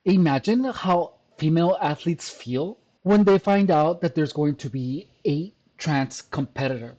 Imagine how female athletes feel when they find out that there's going to be a trans competitor.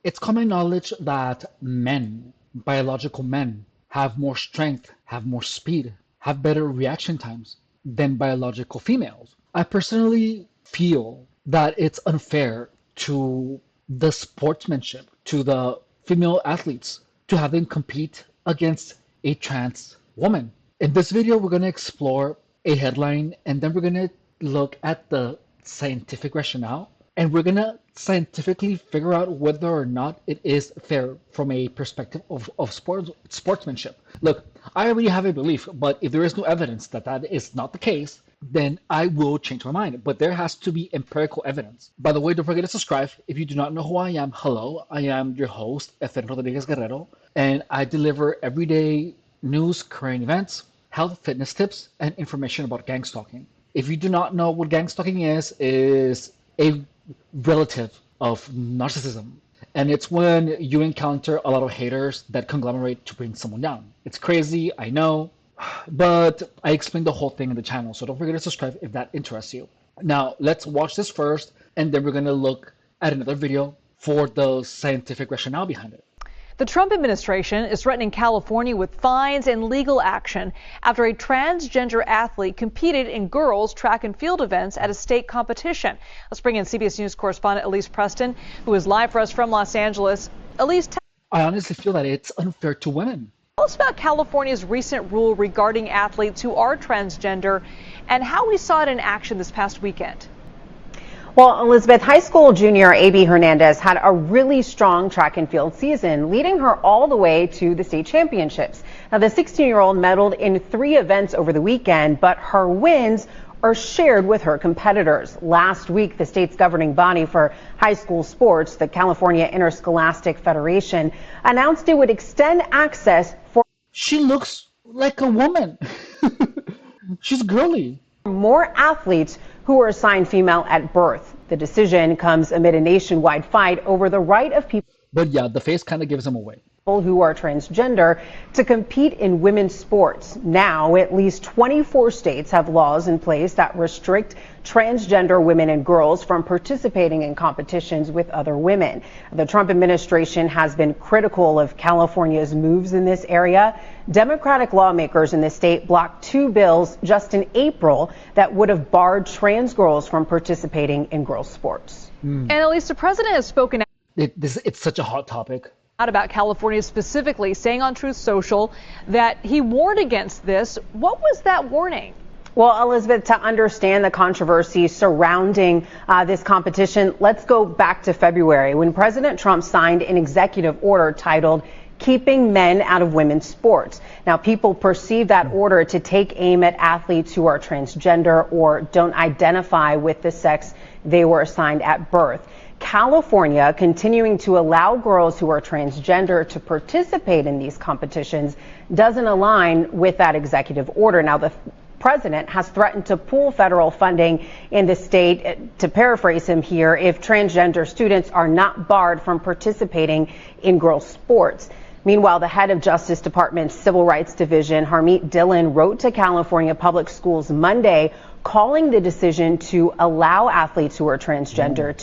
It's common knowledge that men, biological men, have more strength, have more speed, have better reaction times than biological females. I personally feel that it's unfair to the sportsmanship, to the female athletes, to have them compete against a trans woman. In this video, we're going to explore a headline and then we're going to look at the scientific rationale and we're going to scientifically figure out whether or not it is fair from a perspective of sportsmanship. Look, I already have a belief, but if there is no evidence that that is not the case, then I will change my mind. But there has to be empirical evidence. By the way, don't forget to subscribe. If you do not know who I am, hello, I am your host, Efren Rodriguez Guerrero, and I deliver everyday news, current events, health, fitness tips, and information about gang stalking. If you do not know what gang stalking is a relative of narcissism. And it's when you encounter a lot of haters that conglomerate to bring someone down. It's crazy, I know, but I explained the whole thing in the channel, so don't forget to subscribe if that interests you. Now, let's watch this first, and then we're going to look at another video for the scientific rationale behind it. The Trump administration is threatening California with fines and legal action after a transgender athlete competed in girls' track and field events at a state competition. Let's bring in CBS News correspondent Elise Preston, who is live for us from Los Angeles. Elise, I honestly feel that it's unfair to women. tell us about California's recent rule regarding athletes who are transgender and how we saw it in action this past weekend. Well, Elizabeth, high school junior A.B. Hernandez had a really strong track and field season, leading her all the way to the state championships. Now, the 16-year-old medaled in 3 events over the weekend, but her wins are shared with her competitors. Last week, the state's governing body for high school sports, the California Interscholastic Federation, announced it would extend access for... She looks like a woman. She's girly. More athletes who are assigned female at birth. The decision comes amid a nationwide fight over the right of people. But yeah, the face kind of gives them away. Who are transgender to compete in women's sports. Now, at least 24 states have laws in place that restrict transgender women and girls from participating in competitions with other women. The Trump administration has been critical of California's moves in this area. Democratic lawmakers in the state blocked 2 bills just in April that would have barred trans girls from participating in girls' sports. And at least the president has spoken out. It's such a hot topic. About California specifically, saying on Truth Social that he warned against this. What was that warning? Well, Elizabeth, to understand the controversy surrounding this competition, let's go back to February when President Trump signed an executive order titled Keeping Men Out of Women's Sports. Now, people perceive that order to take aim at athletes who are transgender or don't identify with the sex they were assigned at birth. California continuing to allow girls who are transgender to participate in these competitions doesn't align with that executive order. Now, the president has threatened to pull federal funding in the state, to paraphrase him here, if transgender students are not barred from participating in girls' sports. Meanwhile, the head of Justice Department's Civil Rights Division, Harmeet Dillon, wrote to California Public Schools Monday calling the decision to allow athletes who are transgender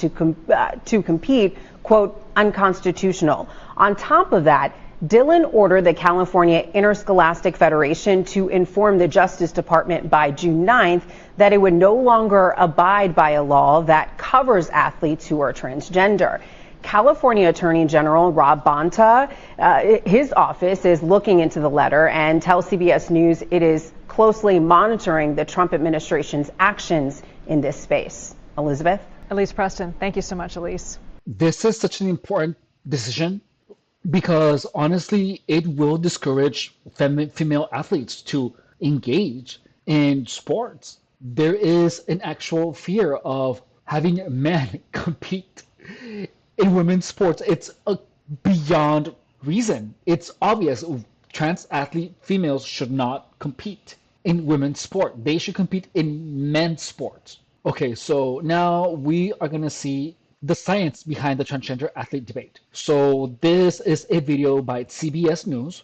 to compete, quote, unconstitutional. On top of that, Dillon ordered the California Interscholastic Federation to inform the Justice Department by June 9th that it would no longer abide by a law that covers athletes who are transgender. California Attorney General Rob Bonta, his office is looking into the letter and tells CBS News it is closely monitoring the Trump administration's actions in this space. Elizabeth? Elise Preston, thank you so much, Elise. This is such an important decision because honestly, it will discourage female athletes to engage in sports. There is an actual fear of having men compete in women's sports. It's a beyond reason. It's obvious trans athlete females should not compete in women's sport. They should compete in men's sports. Okay, so now we are going to see the science behind the transgender athlete debate. So this is a video by CBS News.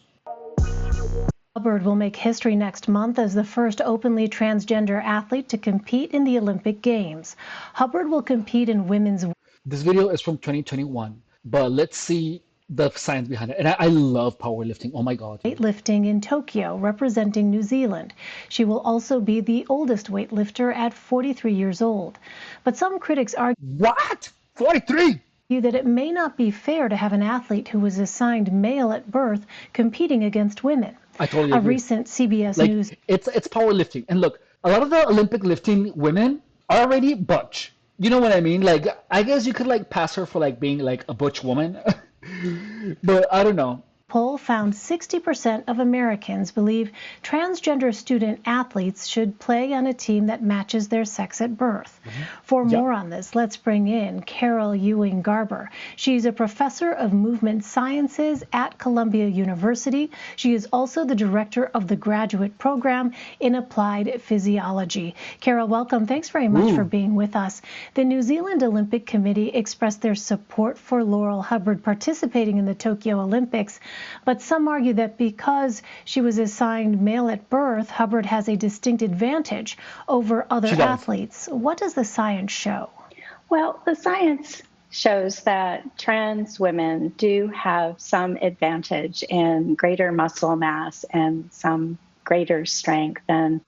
Hubbard will make history next month as the first openly transgender athlete to compete in the Olympic Games. Hubbard will compete in women's. This video is from 2021, but let's see the science behind it. And I love powerlifting. Oh my God. Weightlifting in Tokyo, representing New Zealand. She will also be the oldest weightlifter at 43 years old. But some critics argue. What? 43? That it may not be fair to have an athlete who was assigned male at birth competing against women. I totally agree. agree. A recent CBS like, News. It's powerlifting. And look, a lot of the Olympic lifting women are already butch. You know what I mean? Like, I guess you could like pass her for like being like a butch woman. But I don't know. Poll found 60% of Americans believe transgender student athletes should play on a team that matches their sex at birth. For more on this, let's bring in Carol Ewing Garber. She's a professor of movement sciences at Columbia University. She is also the director of the graduate program in applied physiology. Carol, welcome. Thanks very much for being with us. The New Zealand Olympic Committee expressed their support for Laurel Hubbard participating in the Tokyo Olympics. But some argue that because she was assigned male at birth, Hubbard has a distinct advantage over other athletes. What does the science show? Well, the science shows that trans women do have some advantage in greater muscle mass and some greater strength than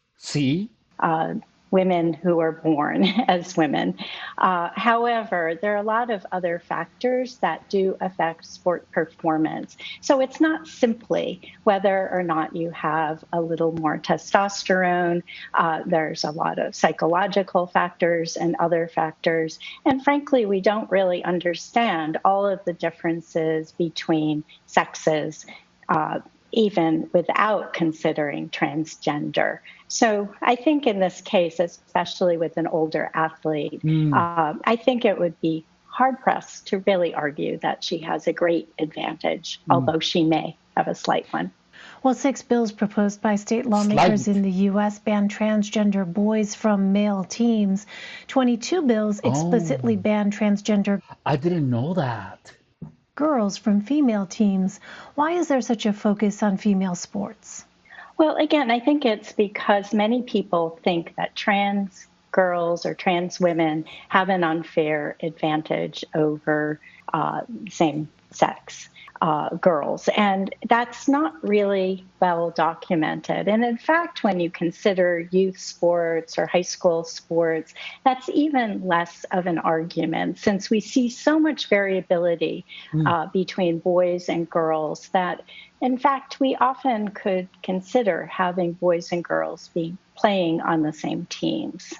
women who are born as women. However, there are a lot of other factors that do affect sport performance. So it's not simply whether or not you have a little more testosterone. There's a lot of psychological factors and other factors. And frankly, we don't really understand all of the differences between sexes, even without considering transgender. So I think in this case, especially with an older athlete, I think it would be hard-pressed to really argue that she has a great advantage, although she may have a slight one. Well, 6 bills proposed by state lawmakers in the U.S. ban transgender boys from male teams. 22 bills explicitly ban transgender. I didn't know that. Girls from female teams. Why is there such a focus on female sports? Well, again, I think it's because many people think that trans girls or trans women have an unfair advantage over same-sex girls. And that's not really well documented. And in fact, when you consider youth sports or high school sports, that's even less of an argument since we see so much variability between boys and girls that, in fact, we often could consider having boys and girls be playing on the same teams.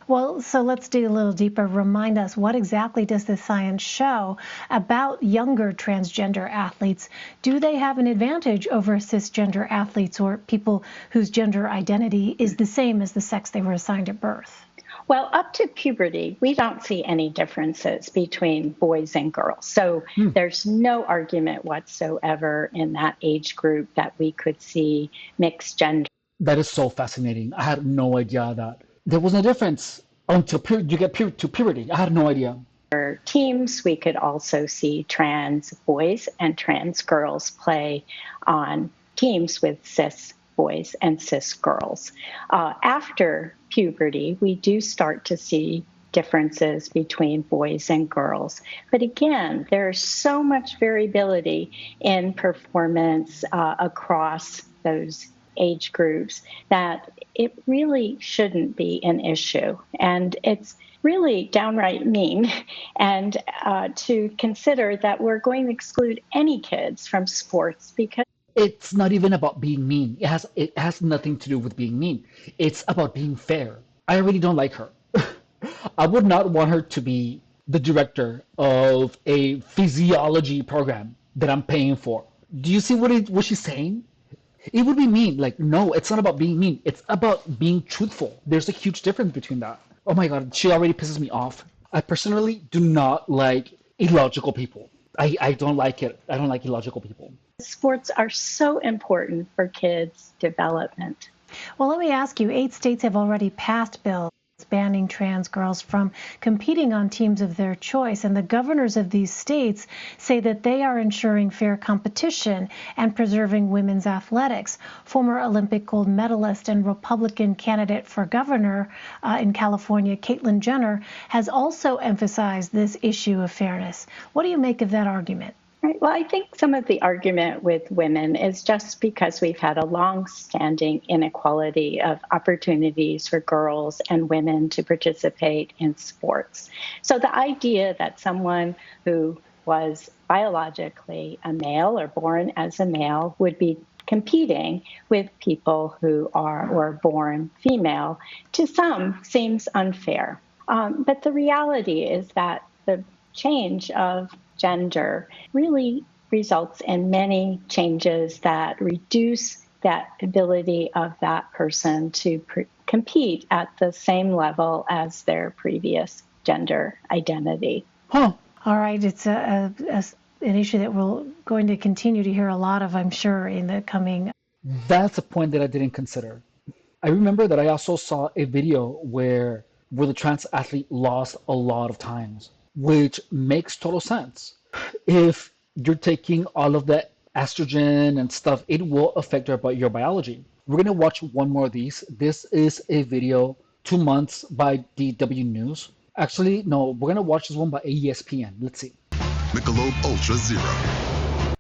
Well, so let's dig a little deeper. Remind us, what exactly does the science show about younger transgender athletes? Do they have an advantage over cisgender athletes or people whose gender identity is the same as the sex they were assigned at birth? Well, up to puberty, we don't see any differences between boys and girls. So there's no argument whatsoever in that age group that we could see mixed gender. That is so fascinating. I had no idea that there was no difference until you get to puberty. I had no idea. For teams, we could also see trans boys and trans girls play on teams with cis boys and cis girls. After puberty, we do start to see differences between boys and girls. But again, there's so much variability in performance across those age groups that it really shouldn't be an issue. And it's really downright mean and to consider that we're going to exclude any kids from sports because it's not even about being mean. It has nothing to do with being mean. It's about being fair. I really don't like her. I would not want her to be the director of a physiology program that I'm paying for. Do you see what she's saying? It would be mean. Like, no, it's not about being mean. It's about being truthful. There's a huge difference between that. Oh my God, she already pisses me off. I personally do not like illogical people. I don't like it. I don't like illogical people. Sports are so important for kids' development. Well, let me ask you, 8 states have already passed bills banning trans girls from competing on teams of their choice. And the governors of these states say that they are ensuring fair competition and preserving women's athletics. Former Olympic gold medalist and Republican candidate for governor in California, Caitlyn Jenner, has also emphasized this issue of fairness. What do you make of that argument? Right. Well, I think some of the argument with women is just because we've had a long-standing inequality of opportunities for girls and women to participate in sports. So the idea that someone who was biologically a male or born as a male would be competing with people who are or born female, to some seems unfair. But the reality is that the change of gender really results in many changes that reduce that ability of that person to compete at the same level as their previous gender identity. All right. It's an issue that we're going to continue to hear a lot of, I'm sure, in the coming. That's a point that I didn't consider. I remember that I also saw a video where the trans athlete lost a lot of times, which makes total sense. If you're taking all of the estrogen and stuff, it will affect your biology. We're going to watch one more of these. This is a video, 2 months by DW News. Actually, no, we're going to watch this one by ESPN. Let's see. Michelob Ultra Zero.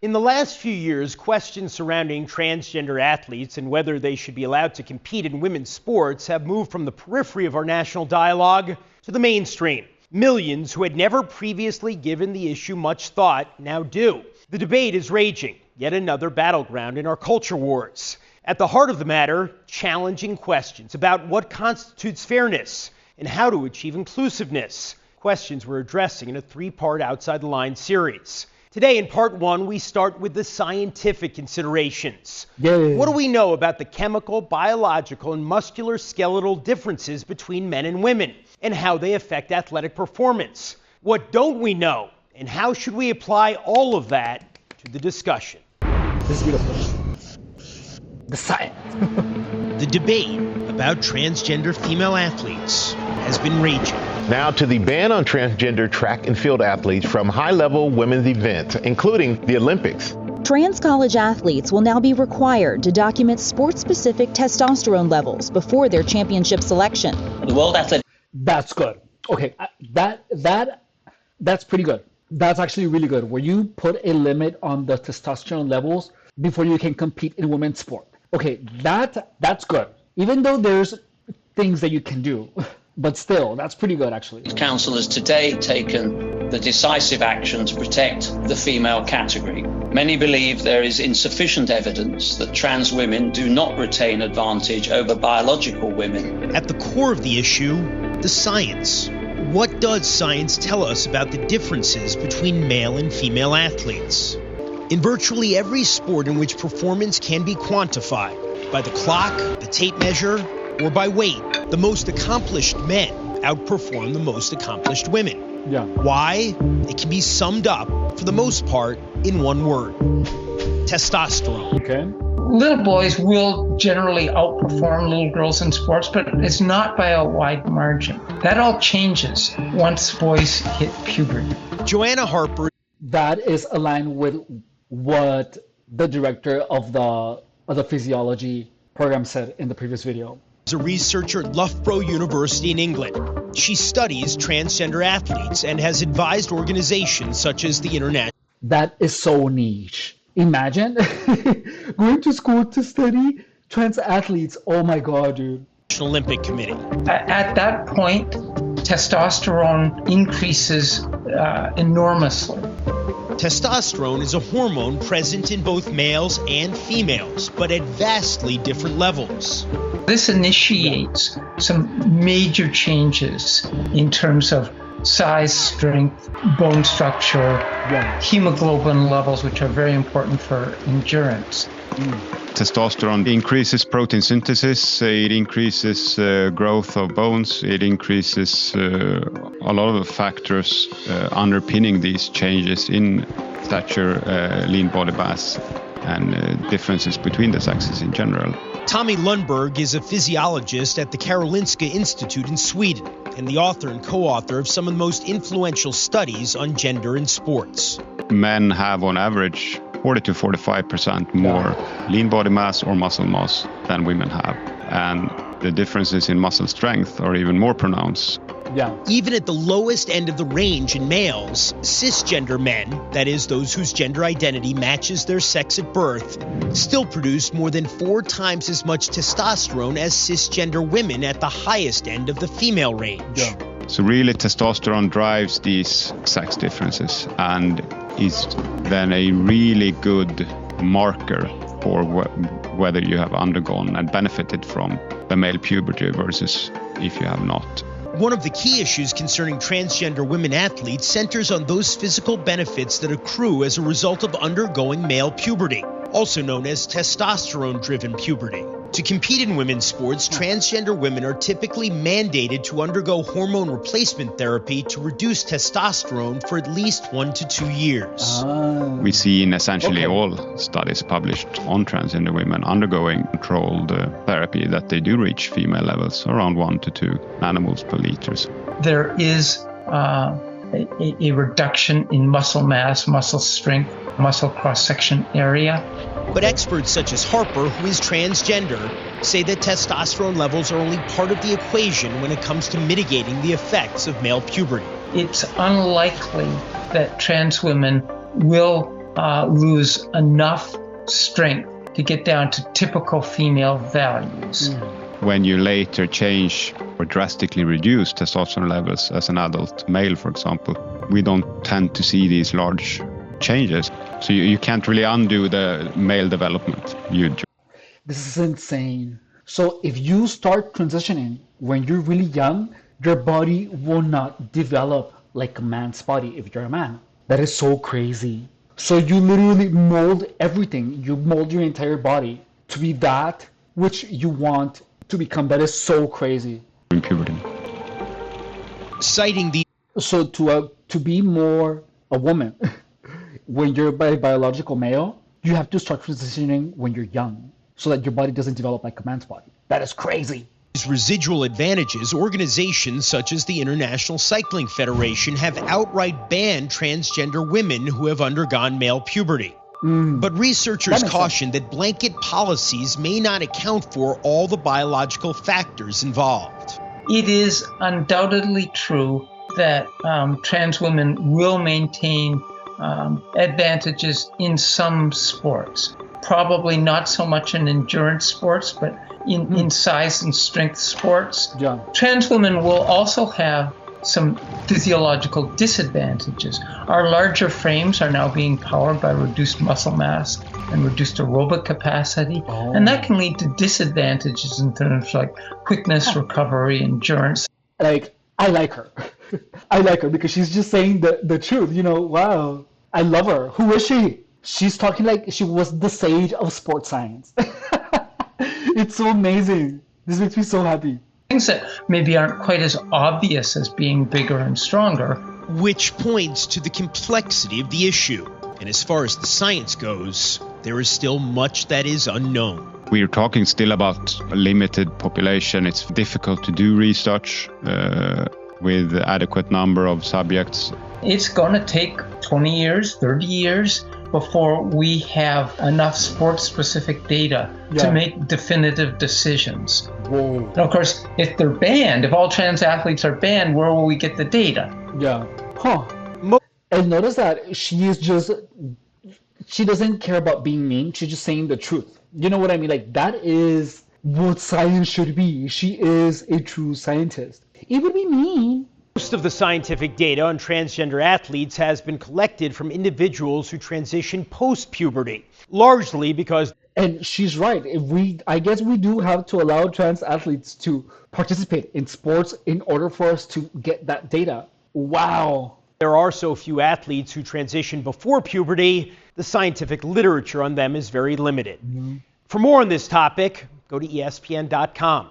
In the last few years, questions surrounding transgender athletes and whether they should be allowed to compete in women's sports have moved from the periphery of our national dialogue to the mainstream. Millions who had never previously given the issue much thought now do. The debate is raging, yet another battleground in our culture wars. At the heart of the matter, challenging questions about what constitutes fairness and how to achieve inclusiveness. Questions we're addressing in a 3-part Outside the Line series. Today in part 1, we start with the scientific considerations. Yay. What do we know about the chemical, biological, and musculoskeletal differences between men and women, and how they affect athletic performance? What don't we know, and how should we apply all of that to the discussion? This is beautiful. The science. The debate about transgender female athletes has been raging. Now to the ban on transgender track and field athletes from high-level women's events, including the Olympics. Trans college athletes will now be required to document sport-specific testosterone levels before their championship selection. The World Athletic. That's good. Okay, that's pretty good. That's actually really good, where you put a limit on the testosterone levels before you can compete in women's sport. Okay, that's good. Even though there's things that you can do, but still, that's pretty good, actually. The Council has today taken the decisive action to protect the female category. Many believe there is insufficient evidence that trans women do not retain advantage over biological women. At the core of the issue, the science. What does science tell us about the differences between male and female athletes? In virtually every sport in which performance can be quantified, by the clock, the tape measure, or by weight, the most accomplished men outperform the most accomplished women. Yeah. Why? It can be summed up, for the most part, in one word: testosterone. Okay. Little boys will generally outperform little girls in sports, but it's not by a wide margin. That all changes once boys hit puberty. Joanna Harper. That is aligned with what the director of the physiology program said in the previous video. Is a researcher at Loughborough University in England. She studies transgender athletes and has advised organizations such as the International. That is so niche. Imagine going to school to study trans athletes. Oh my God, dude. Olympic Committee. At that point, testosterone increases enormously. Testosterone is a hormone present in both males and females, but at vastly different levels. This initiates some major changes in terms of size, strength, bone structure, hemoglobin levels, which are very important for endurance. Testosterone increases protein synthesis, it increases growth of bones, it increases a lot of factors underpinning these changes in stature, lean body mass, and differences between the sexes in general. Tommy Lundberg is a physiologist at the Karolinska Institute in Sweden and the author and co-author of some of the most influential studies on gender in sports. Men have on average 40 to 45% more lean body mass or muscle mass than women have. And the differences in muscle strength are even more pronounced. Yeah. Even at the lowest end of the range in males, cisgender men, that is, those whose gender identity matches their sex at birth, still produce more than 4 times as much testosterone as cisgender women at the highest end of the female range. Yeah. So really testosterone drives these sex differences and is then a really good marker for whether you have undergone and benefited from the male puberty versus if you have not. One of the key issues concerning transgender women athletes centers on those physical benefits that accrue as a result of undergoing male puberty, also known as testosterone-driven puberty. To compete in women's sports, transgender women are typically mandated to undergo hormone replacement therapy to reduce testosterone for at least 1 to 2 years. We see in essentially all studies published on transgender women undergoing controlled therapy that they do reach female levels around 1 to 2 nanomoles per liters. There is a reduction in muscle mass, muscle strength, muscle cross-section area. But experts such as Harper, who is transgender, say that testosterone levels are only part of the equation when it comes to mitigating the effects of male puberty. It's unlikely that trans women will lose enough strength to get down to typical female values. When you later change or drastically reduce testosterone levels as an adult male, for example, we don't tend to see these large changes. So you can't really undo the male development. This is insane. So if you start transitioning when you're really young, your body will not develop like a man's body if you're a man. That is so crazy. So you literally mold everything. You mold your entire body to be that which you want to become. That is so crazy. In puberty. Citing the... So to be more a woman, when you're a biological male, you have to start transitioning when you're young so that your body doesn't develop like a man's body. That is crazy. Residual advantages, organizations such as the International Cycling Federation have outright banned transgender women who have undergone male puberty. But researchers caution that blanket policies may not account for all the biological factors involved. It is undoubtedly true that trans women will maintain advantages in some sports. Probably not so much in endurance sports, but in size and strength sports. Yeah. Trans women will also have some physiological disadvantages. Our larger frames are now being powered by reduced muscle mass and reduced aerobic capacity, and that can lead to disadvantages in terms like quickness, recovery, endurance. Like, I like her. I like her because she's just saying the truth. You know, wow. I love her. Who is she? She's talking like she was the sage of sports science. It's so amazing. This makes me so happy. Things that maybe aren't quite as obvious as being bigger and stronger. Which points to the complexity of the issue. And as far as the science goes, there is still much that is unknown. We're talking still about a limited population. It's difficult to do research with adequate number of subjects. It's going to take 20 years, 30 years before we have enough sports-specific data to make definitive decisions. Whoa. And of course, if they're banned, if all trans athletes are banned, where will we get the data? Yeah. Huh. And notice that she doesn't care about being mean. She's just saying the truth. You know what I mean? Like, that is what science should be. She is a true scientist. It would be mean. Most of the scientific data on transgender athletes has been collected from individuals who transition post-puberty, largely because... And she's right. I guess we do have to allow trans athletes to participate in sports in order for us to get that data. Wow. There are so few athletes who transition before puberty, the scientific literature on them is very limited. For more on this topic, go to ESPN.com.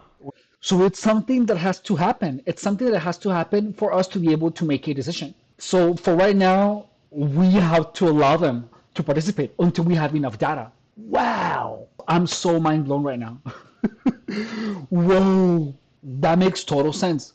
So it's something that has to happen. It's something that has to happen for us to be able to make a decision. So for right now, we have to allow them to participate until we have enough data. Wow. I'm so mind blown right now. Whoa, that makes total sense.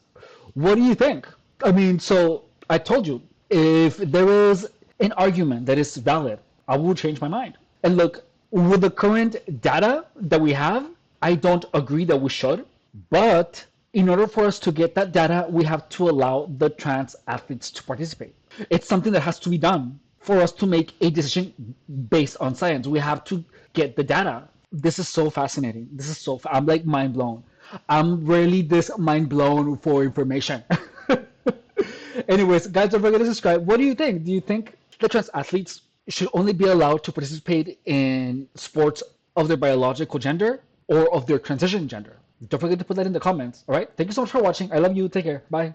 What do you think? I mean, so I told you, if there is an argument that is valid, I will change my mind. And look, with the current data that we have, I don't agree that we should, but in order for us to get that data, we have to allow the trans athletes to participate. It's something that has to be done for us to make a decision based on science. We have to get the data. This is so fascinating. I'm like mind blown. I'm really this mind blown for information. Anyways, guys, don't forget to subscribe. What do you think? Do you think the trans athletes should only be allowed to participate in sports of their biological gender or of their transition gender? Don't forget to put that in the comments. All right. Thank you so much for watching. I love you. Take care. Bye.